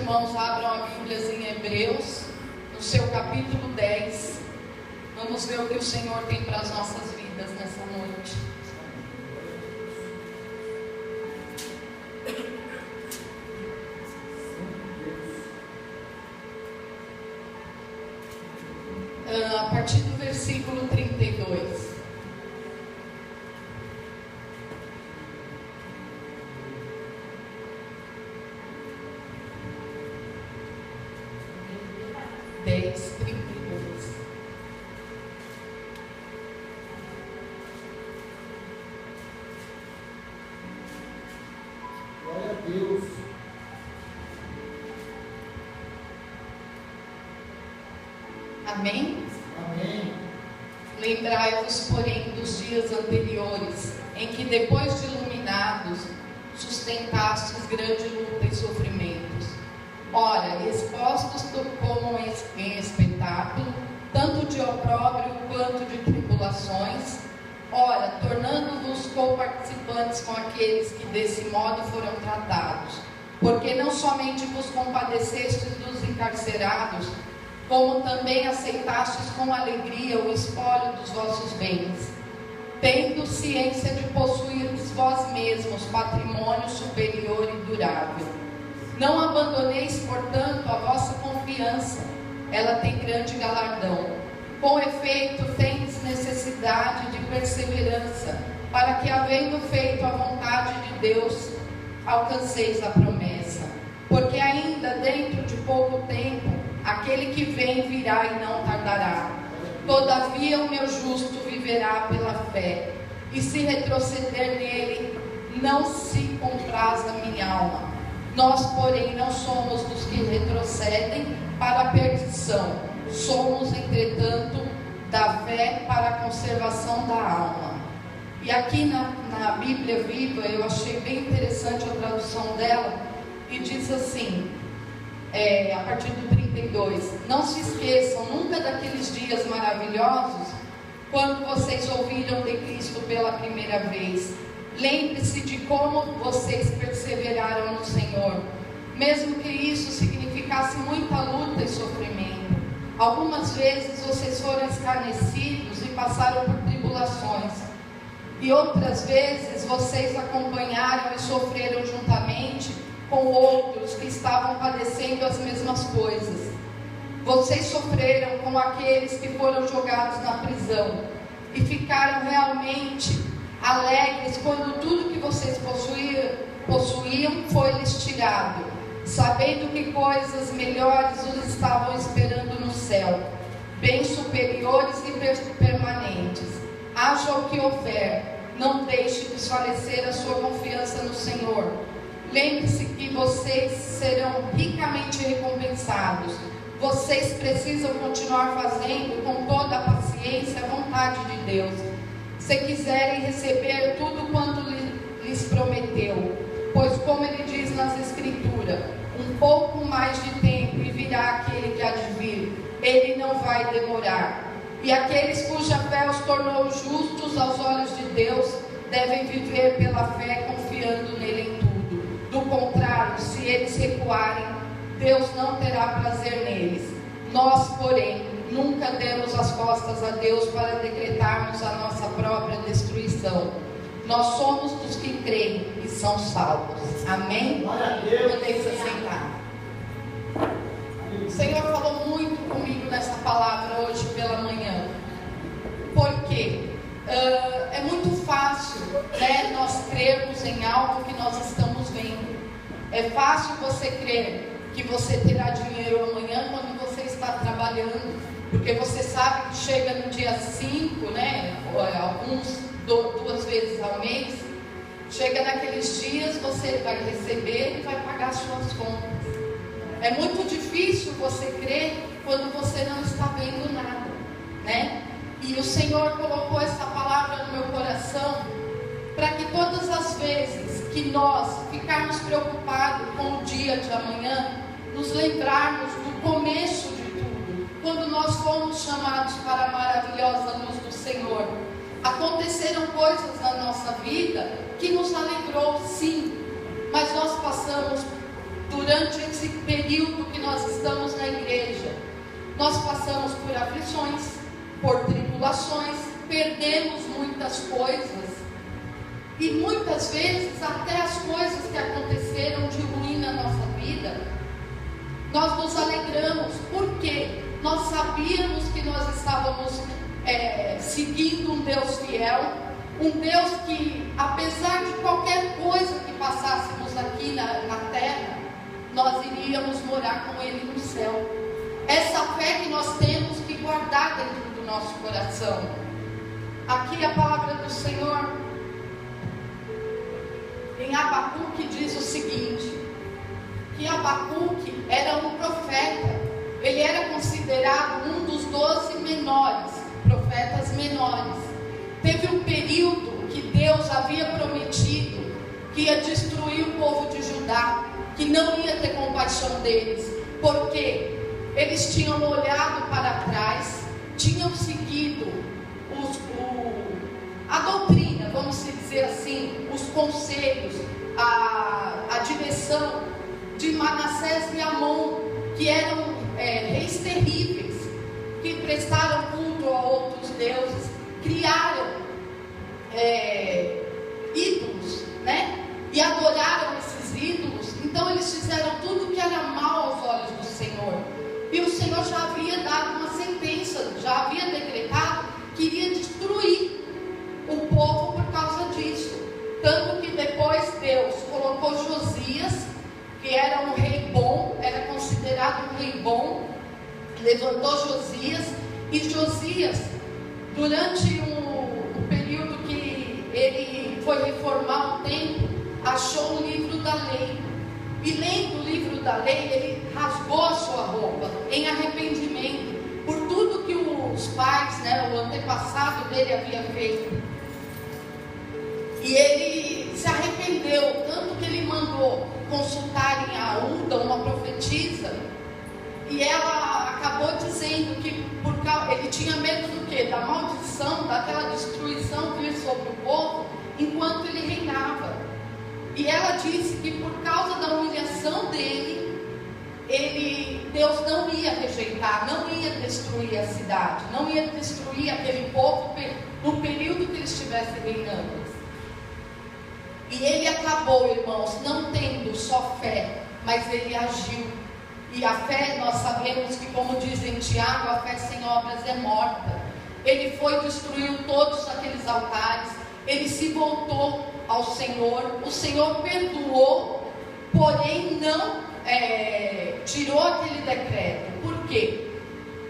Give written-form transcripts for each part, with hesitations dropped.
irmãos abram a Bíblia em Hebreus, no seu capítulo 10. Vamos ver o que o Senhor tem para as nossas vidas nessa noite. A partir do versículo 32. Glória a Deus. Amém? Amém. Lembrai-vos, porém, dos dias anteriores, em que, depois de iluminados, sustentastes grande luta e sofrimentos. Ora, expostos como em espetáculo, tanto de opróbrio quanto de tribulações, ora, tornando-vos co-participantes com aqueles que desse modo foram tratados, porque não somente vos compadecestes dos encarcerados, como também aceitastes com alegria o espólio dos vossos bens, tendo ciência de possuirdes vós mesmos patrimônio superior e durável. Não abandoneis, portanto, a vossa confiança, ela tem grande galardão. Com efeito, tendes necessidade de perseverança, para que, havendo feito a vontade de Deus, alcanceis a promessa. Porque ainda dentro de pouco tempo, aquele que vem virá e não tardará. Todavia o meu justo viverá pela fé, e se retroceder nele, não se compraz a minha alma. Nós, porém, não somos dos que retrocedem para a perdição, somos, entretanto, da fé para a conservação da alma. E aqui na Bíblia Viva, eu achei bem interessante a tradução dela, e diz assim, a partir do 32, não se esqueçam nunca daqueles dias maravilhosos, quando vocês ouviram de Cristo pela primeira vez. Lembre-se de como vocês perseveraram no Senhor, mesmo que isso significasse muita luta e sofrimento. Algumas vezes vocês foram escarnecidos e passaram por tribulações, e outras vezes vocês acompanharam e sofreram juntamente com outros que estavam padecendo as mesmas coisas. Vocês sofreram com aqueles que foram jogados na prisão e ficaram realmente alegres quando tudo que vocês possuíam foi lhes tirado, sabendo que coisas melhores os estavam esperando no céu, bens superiores e permanentes. Haja o que houver, não deixe desfalecer a sua confiança no Senhor. Lembre-se que vocês serão ricamente recompensados. Vocês precisam continuar fazendo com toda a paciência a vontade de Deus, se quiserem receber tudo quanto lhes prometeu. Pois, como ele diz nas Escrituras, um pouco mais de tempo e virá aquele que há de vir. Ele não vai demorar. E aqueles cuja fé os tornou justos aos olhos de Deus, devem viver pela fé, confiando nele em tudo. Do contrário, se eles recuarem, Deus não terá prazer neles. Nós, porém, nunca demos as costas a Deus para decretarmos a nossa própria destruição. Nós somos dos que creem e são salvos. Amém? Podemos assentar. O Senhor falou muito comigo nessa palavra hoje pela manhã. Por quê? É muito fácil, né, nós crermos em algo que nós estamos vendo. É fácil você crer que você terá dinheiro amanhã quando você está trabalhando, porque você sabe que chega no dia 5, né, alguns 2 vezes ao mês, chega naqueles dias, você vai receber e vai pagar suas contas. É muito difícil você crer quando você não está vendo nada, né? E o Senhor colocou essa palavra no meu coração para que todas as vezes que nós ficarmos preocupados com o dia de amanhã, nos lembrarmos do começo de tudo, quando nós fomos chamados para a maravilhosa luz do Senhor. Aconteceram coisas na nossa vida que nos alegrou, sim, mas nós passamos durante esse período que nós estamos na igreja, nós passamos por aflições, por tribulações, perdemos muitas coisas. E muitas vezes até as coisas que aconteceram de ruim na nossa vida, nós nos alegramos, porque nós sabíamos que nós estávamos seguindo um Deus fiel, um Deus que, apesar de qualquer coisa que passássemos aqui na terra, nós iríamos morar com Ele no céu. Essa fé que nós temos que guardar dentro do nosso coração. Aqui a palavra do Senhor em Abacuque diz o seguinte, que Abacuque era um profeta, ele era considerado um dos 12 menores, profetas menores. Teve um período que Deus havia prometido que ia destruir o povo de Judá, que não ia ter compaixão deles, porque eles tinham olhado para trás, tinham seguido a doutrina, vamos dizer assim, os conselhos, a direção de Manassés e Amon, que eram reis terríveis, que prestaram culto a outros deuses, criaram ídolos, né? E adoraram esses ídolos. Então eles fizeram tudo que era mal aos olhos do Senhor. E o Senhor já havia dado uma sentença, já havia decretado que iria destruir o povo por causa disso. Tanto que depois Deus colocou Josias, que era um rei bom, era considerado um rei bom, levantou Josias, e Josias, durante o período que ele foi reformar o templo, achou o livro da lei, e lendo o livro da lei, ele rasgou a sua roupa, em arrependimento, por tudo que os pais, o antepassado dele havia feito. E ele se arrependeu, tanto que ele mandou consultarem a Ulda, uma profetisa, e ela acabou dizendo que ele tinha medo do quê? Da maldição, daquela destruição vir sobre o povo, enquanto ele reinava. E ela disse que por causa da humilhação dele, Deus não ia rejeitar, não ia destruir a cidade, não ia destruir aquele povo no período que ele estivesse reinando. E ele acabou, irmãos, não tendo só fé, mas ele agiu. E a fé, nós sabemos que, como diz em Tiago, a fé sem obras é morta. Ele foi, destruiu todos aqueles altares, ele se voltou ao Senhor, o Senhor perdoou, porém não tirou aquele decreto. Por quê?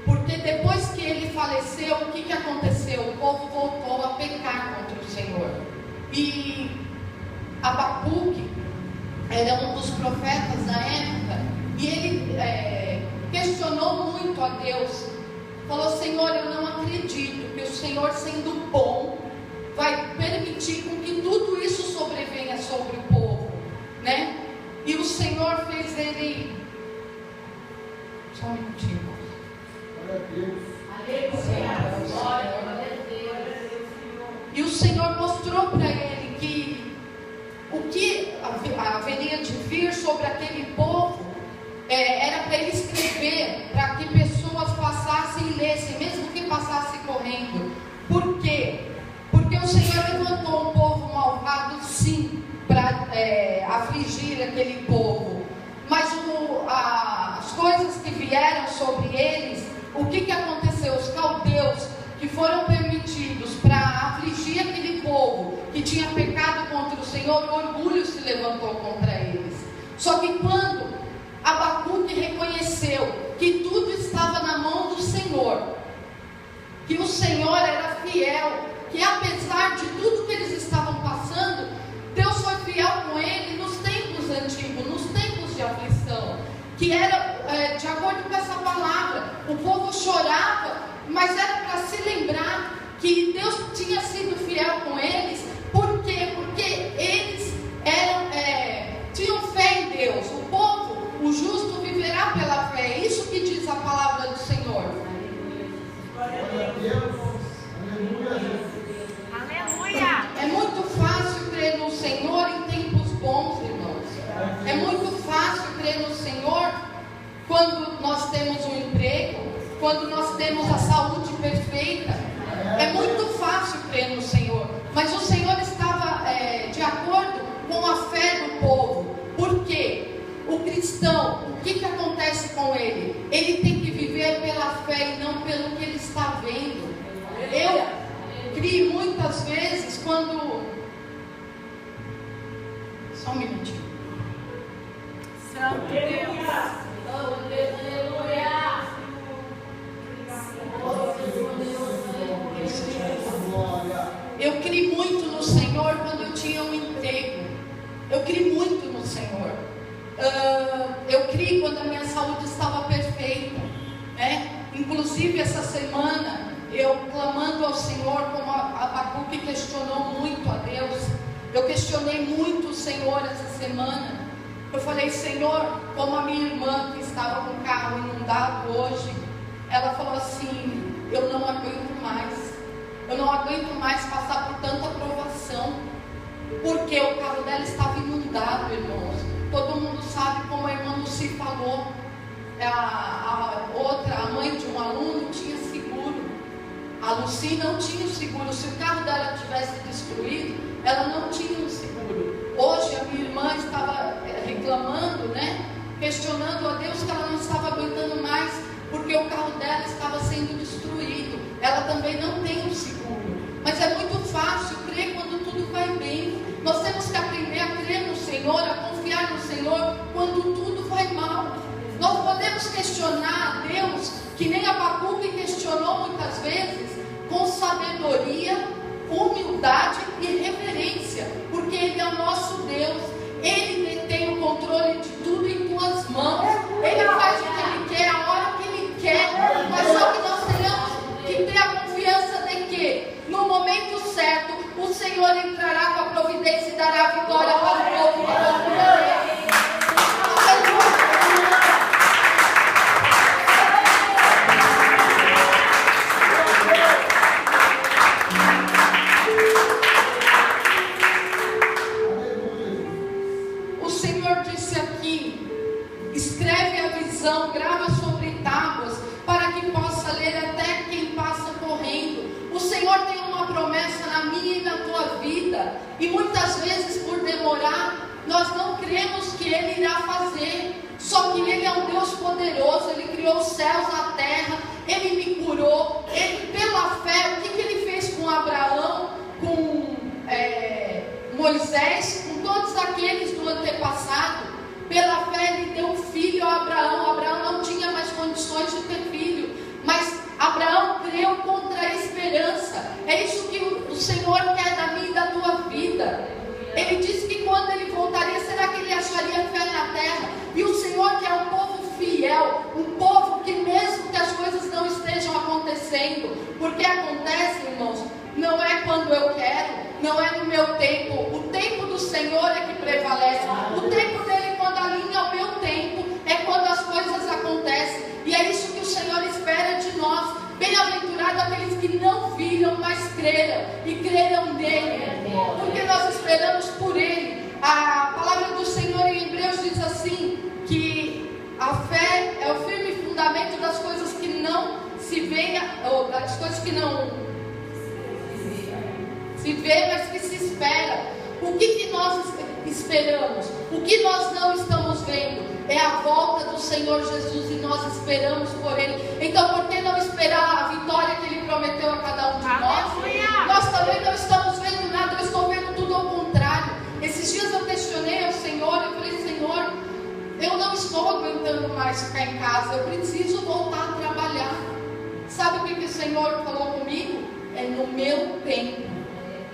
Porque depois que ele faleceu, o que aconteceu? O povo voltou a pecar contra o Senhor. E Abacuque era um dos profetas da época, e ele questionou muito a Deus. Falou: Senhor, eu não acredito que o Senhor, sendo bom, vai permitir com que tudo isso sobrevenha sobre o povo, né? E o Senhor fez ele... Só um minutinho. Glória a Deus. Aleluia. Glória a Deus. E o Senhor mostrou para ele que o que haveria de vir sobre aquele povo era para ele escrever, para que pessoas passassem e lessem, mesmo que passassem correndo. Por quê? Porque o Senhor levantou um povo malvado, sim, para afligir aquele povo. Mas as coisas que vieram sobre eles, o que aconteceu? Os caldeus, que foram permitidos para afligir aquele povo que tinha pecado contra o Senhor, o orgulho se levantou contra eles. Só que quando Abacuque reconheceu que tudo estava na mão do Senhor, que o Senhor era fiel, que apesar de tudo que eles estavam passando, Deus foi fiel com ele nos tempos antigos, nos tempos de aflição, que era de acordo com essa palavra. O povo chorava, mas era para se lembrar que Deus tinha sido fiel com eles. Por quê? Porque eles tinham fé em Deus. O povo, o justo viverá pela fé. É isso que diz a palavra do Senhor. Glória a Deus. Aleluia, Jesus. Aleluia. É muito fácil crer no Senhor em tempos bons, irmãos. É muito fácil crer quando nós temos um emprego, quando nós temos a saúde perfeita. É muito fácil crer no Senhor, mas o Senhor estava de acordo com a fé do povo. Por quê? O cristão, o que acontece com ele? Ele tem que viver pela fé e não pelo que ele está vendo. Eu criei muitas vezes quando... Só um minutinho. Santo Deus. Aleluia. Eu criei muito no Senhor quando eu tinha um emprego. Eu criei muito no Senhor. Eu criei quando a minha saúde estava perfeita, né? Inclusive essa semana, eu clamando ao Senhor, como a Abacuque questionou muito a Deus. Eu questionei muito o Senhor essa semana. Eu falei: Senhor, como a minha irmã que estava com o carro inundado hoje, ela falou assim: eu não aguento mais. Eu não aguento mais passar por tanta provação, porque o carro dela estava inundado, irmãos. Todo mundo sabe como a irmã Lucy falou. A mãe de um aluno tinha seguro. A Lucy não tinha o seguro. Se o carro dela tivesse destruído, ela não tinha o seguro. Hoje a minha irmã estava reclamando, né? Questionando a Deus que ela não estava aguentando mais, porque o carro dela estava sendo destruído. Ela também não tem o seguro. Mas é muito fácil crer quando tudo vai bem. Nós temos que aprender a crer no Senhor, a confiar no Senhor quando tudo vai mal. Nós podemos questionar a Deus, que nem Abacuque questionou muitas vezes, com sabedoria, humildade e reverência, porque Ele é o nosso Deus. Ele detém o controle de tudo em tuas mãos. Ele faz o que Ele quer, a hora que Ele quer. Mas só que nós tenhamos que ter a confiança de que no momento certo o Senhor entrará com a providência e dará a vitória para o povo que confia nele. O Senhor disse aqui: escreve a visão, grava sobre tábuas, para que possa ler até quem passa correndo. O Senhor tem uma promessa na minha e na tua vida, e muitas vezes, por demorar, nós não cremos que Ele irá fazer. Só que Ele é um Deus poderoso. Ele criou os céus, a terra. Ele me curou. Ele, pela fé, o que Ele fez com Abraão, com Moisés, com todos aqueles do antepassado? Pela fé Ele deu um filho a Abraão. Abraão não tinha mais condições de ter filho, mas Abraão creu contra a esperança. É isso que o Senhor quer da minha e da tua vida. Ele disse que quando Ele voltaria, será que Ele acharia fé na terra? E o Senhor quer um povo fiel, um povo que mesmo que as coisas não estejam acontecendo, porque acontece, irmãos, não é quando eu quero, não é no meu tempo. O tempo do Senhor é que prevalece. O tempo dele, quando alinha ao meu tempo, é quando as coisas acontecem. E é isso que o Senhor espera de nós. Bem-aventurados aqueles que não viram, mas creram, e creram nele, porque nós esperamos por Ele. A palavra do Senhor em Hebreus diz assim, que a fé é o firme fundamento das coisas que não se veem, ou das coisas que não se vê, mas que se espera. O que nós esperamos? O que nós não estamos vendo? É a volta do Senhor Jesus, e nós esperamos por Ele. Então, por que não esperar a vitória que Ele prometeu a cada um de nós? Nós também não estamos vendo nada. Eu estou vendo tudo ao contrário. Esses dias eu questionei ao Senhor. Eu falei: Senhor, eu não estou aguentando mais ficar em casa. Eu preciso voltar a trabalhar. Sabe o que o Senhor falou comigo? É no meu tempo.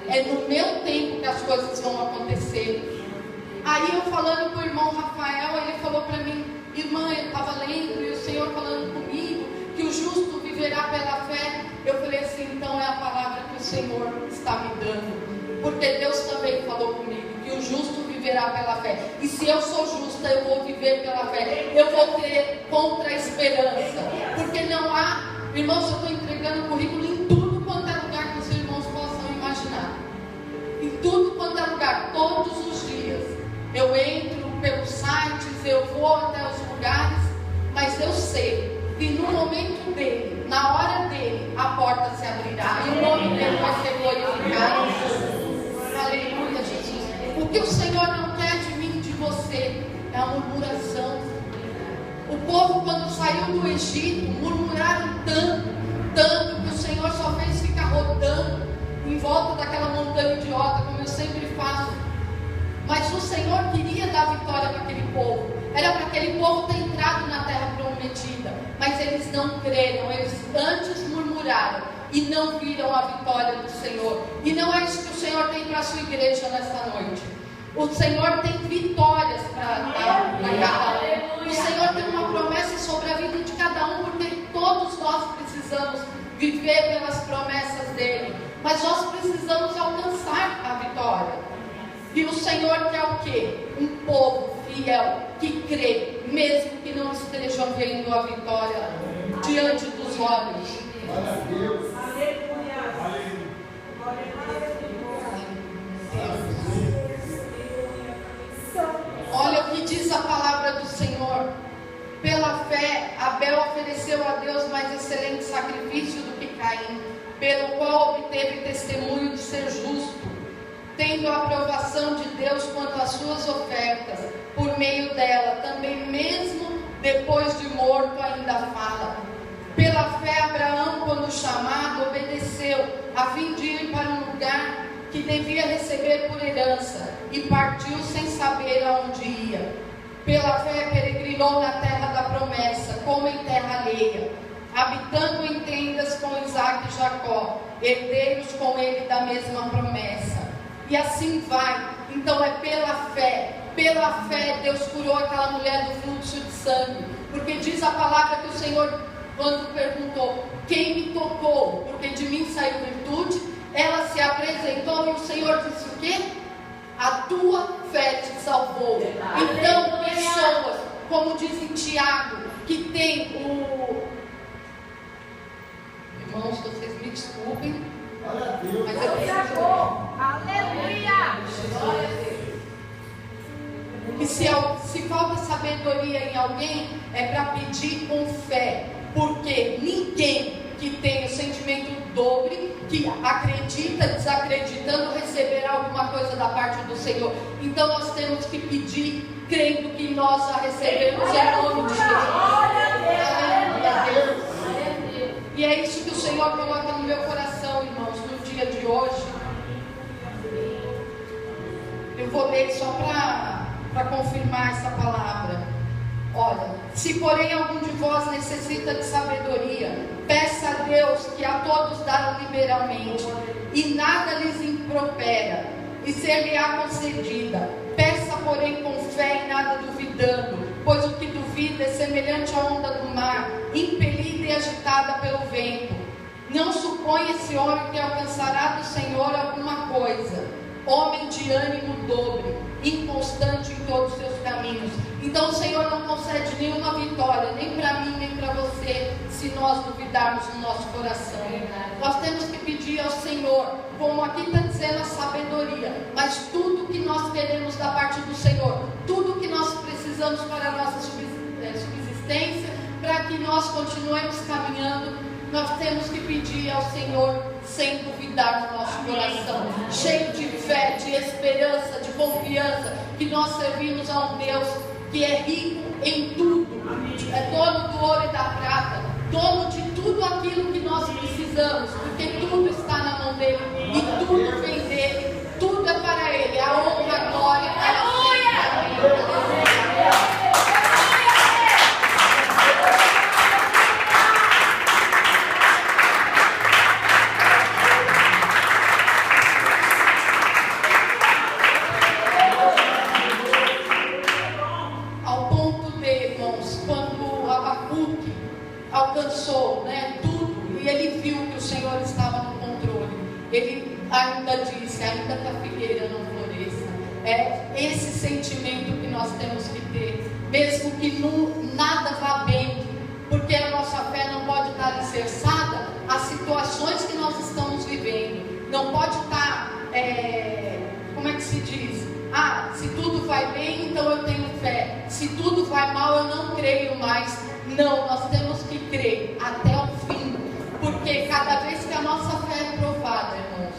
É no meu tempo que as coisas vão acontecer. Aí eu falando com o irmão Rafael, ele falou para mim: irmã, eu estava lendo e o Senhor falando comigo que o justo viverá pela fé. Eu falei assim: então é a palavra que o Senhor está me dando, porque Deus também falou comigo que o justo viverá pela fé. E se eu sou justa, eu vou viver pela fé. Eu vou ter contra a esperança, porque não há, irmãos, eu estou entregando currículo em tudo quanto é lugar que os irmãos possam imaginar. Em tudo quanto é lugar, todos os dias. Eu entro pelos sites, eu vou até os lugares, mas mas eu sei que no momento dele, na hora dele, a porta se abrirá e o nome dele vai ser glorificado. Aleluia, Jesus. O que o Senhor não quer de mim e de você é a murmuração. O povo, quando saiu do Egito, murmuraram tanto, que o Senhor só fez ficar rodando em volta daquela montanha idiota, como eu sempre faço. Mas o Senhor queria dar vitória para aquele povo. Era para aquele povo ter entrado na terra prometida. Mas eles não creram, eles antes murmuraram e não viram a vitória do Senhor. E não é isso que o Senhor tem para a sua igreja nesta noite. O Senhor tem vitórias para dar para cada um. O Senhor tem uma promessa sobre a vida de cada um, porque todos nós precisamos viver pelas promessas dele. Mas nós precisamos alcançar a vitória. E o Senhor quer o quê? Um povo fiel, que crê, mesmo que não estejam vendo a vitória diante dos olhos. Glória a Deus. Olha o que diz a palavra do Senhor. Pela fé, Abel ofereceu a Deus mais excelente sacrifício do que Caim, pelo qual obteve testemunho de ser justo, tendo a aprovação de Deus quanto às suas ofertas. Por meio dela, também mesmo depois de morto, ainda fala. Pela fé, Abraão, quando chamado, obedeceu, a fim de ir para um lugar que devia receber por herança, e partiu sem saber aonde ia. Pela fé, peregrinou na terra da promessa, como em terra alheia, habitando em tendas com Isaque e Jacó, herdeiros com ele da mesma promessa. E assim vai. Então é pela fé. Pela fé Deus curou aquela mulher do fluxo de sangue. Porque diz a palavra que o Senhor, quando perguntou, quem me tocou? Porque de mim saiu virtude. Ela se apresentou e o Senhor disse o quê? A tua fé te salvou. Então pessoas, como diz em Tiago, que tem o... Irmãos, vocês me desculpem, mas eu preciso... Aleluia! Que se falta sabedoria em alguém, é para pedir com fé. Porque ninguém que tem o sentimento dobre, que acredita, desacreditando, receberá alguma coisa da parte do Senhor. Então nós temos que pedir, crendo que nós já recebemos em nome de Jesus. Aleluia, Deus. E é isso que o Senhor coloca no meu coração, irmãos, no dia de hoje. Eu vou ler só para confirmar essa palavra. Olha, se porém algum de vós necessita de sabedoria, peça a Deus, que a todos dá liberalmente, e nada lhes impropera, e ser-lhe-á concedida. Peça, porém, com fé e nada duvidando, pois o que duvida é semelhante à onda do mar, impelida e agitada pelo vento. Não suponha esse homem que alcançará do Senhor alguma coisa. Homem de ânimo dobre, inconstante em todos os seus caminhos. Então o Senhor não concede nenhuma vitória, nem para mim, nem para você, se nós duvidarmos no nosso coração. Nós temos que pedir ao Senhor, como aqui está dizendo, a sabedoria, mas tudo que nós queremos da parte do Senhor, tudo que nós precisamos para a nossa subsistência, para que nós continuemos caminhando, nós temos que pedir ao Senhor sem duvidar no nosso coração, cheio de fé, de esperança, de confiança, que nós servimos a um Deus que é rico em tudo, é dono do ouro e da prata, dono de tudo aquilo que nós precisamos, porque tudo está na mão dele e tudo vem dele, tudo é para ele, a honra, a glória, alcançou, tudo, e ele viu que o Senhor estava no controle. Ele ainda disse, ainda que a figueira não floresça. É esse sentimento que nós temos que ter, mesmo que nada vá bem, porque a nossa fé não pode estar alicerçada às situações que nós estamos vivendo. Não pode estar, como é que se diz? Se tudo vai bem, então eu tenho fé. Se tudo vai mal, eu não creio mais. Não, nós temos que crer até o fim, porque cada vez que a nossa fé é provada, irmãos,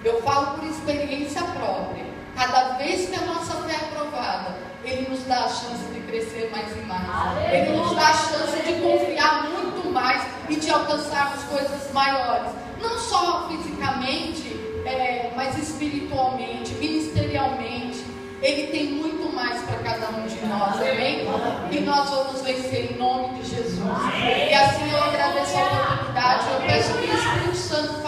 eu falo por experiência própria, cada vez que a nossa fé é provada, Ele nos dá a chance de crescer mais e mais. Ele nos dá a chance de confiar muito mais e de alcançarmos coisas maiores, não só fisicamente, mas espiritualmente, ministerialmente. Ele tem muito mais para cada um de nós, amém? E nós vamos vencer em nome de Jesus. E assim eu agradeço a oportunidade, eu peço que o Espírito Santo